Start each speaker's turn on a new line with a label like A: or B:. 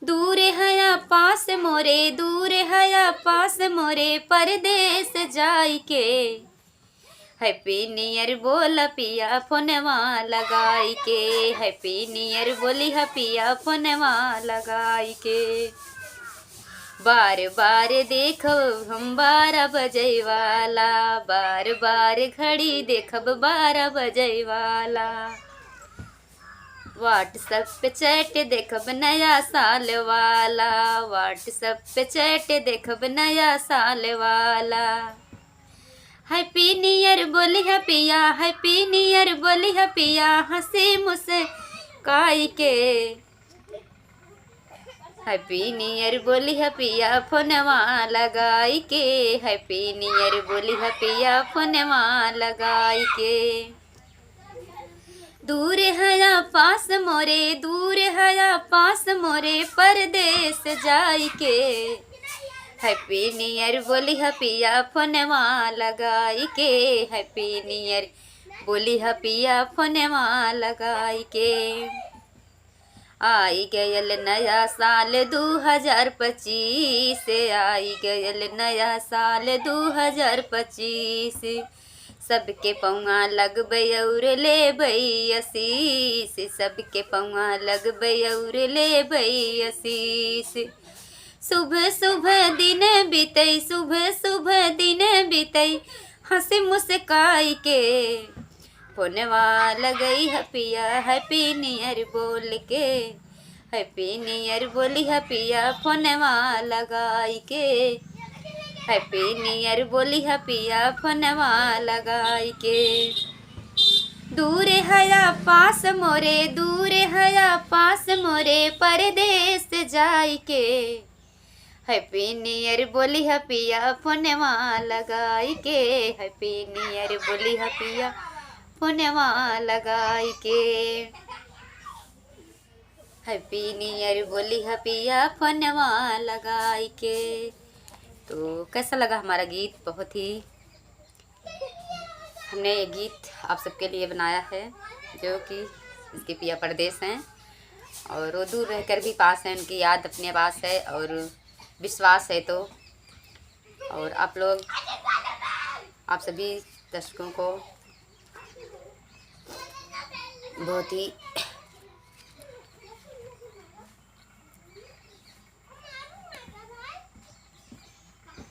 A: दूर है या पास मोरे, दूर है या पास मोरे, परदेस जाई के। हैप्पी न्यू ईयर बोल पिया फोनवा लगाई के, हैप्पी न्यू ईयर बोली है पिया फोनवा लगाई के। बार बार देखब हम 12 बजे वाला, बार बार घड़ी देखब 12 बजे वाला। व्हाट्सएप पे चैट देखब नया साल वाला, व्हाट्सएप पे चैट देखब नया साल वाला। हैप्पी न्यू ईयर बोली है पिया, हैप्पी न्यू ईयर बोली है पिया, हंसी मुस्काई के। हैप्पी न्यू ईयर बोली है पिया फोनवा लगाई के, हैप्पी न्यू ईयर बोली है पिया फोनवा लगाई के। दूर है या पास मोरे, दूर है या पास मोरे, परदेस जाई के। हैप्पी न्यू ईयर बोली है पिया फोनवा लगाई के, हैप्पी न्यू ईयर बोली है पिया फोनवा लगाई के। आई गयल नया साल 2025, आई गयल नया साल 2025। सबके पौआ लगबै और लेबै आशीष, सबके पौआ लगबै और लेबै आशीष। सुबह सुबह दिन बीतै, सुबह सुबह दिन बीतै, हंसी मुस्काई के। फोनवा लगई है पिया हैप्पी न्यू ईयर बोल के, हैप्पी न्यू ईयर बोली है पिया फोनवा लगाई के, हैप्पी न्यू ईयर बोली है पिया फोनवा लगाई के। दूर है या पास मोरे, दूर है या पास मोरे, परदेस जाई के। हैप्पी न्यू ईयर बोली है पिया फोनवा लगाई के, हैप्पी न्यू ईयर बोली है पिया फोनवा लगाई के। हैप्पी न्यू ईयर बोली है पिया फोनवा लगाई के। तो कैसा लगा हमारा गीत? बहुत ही हमने ये गीत आप सबके लिए बनाया है, जो कि इसके पिया परदेस हैं और वो दूर रहकर भी पास हैं, उनकी याद अपने पास है और विश्वास है। तो और आप लोग, आप सभी दर्शकों को बहुत ही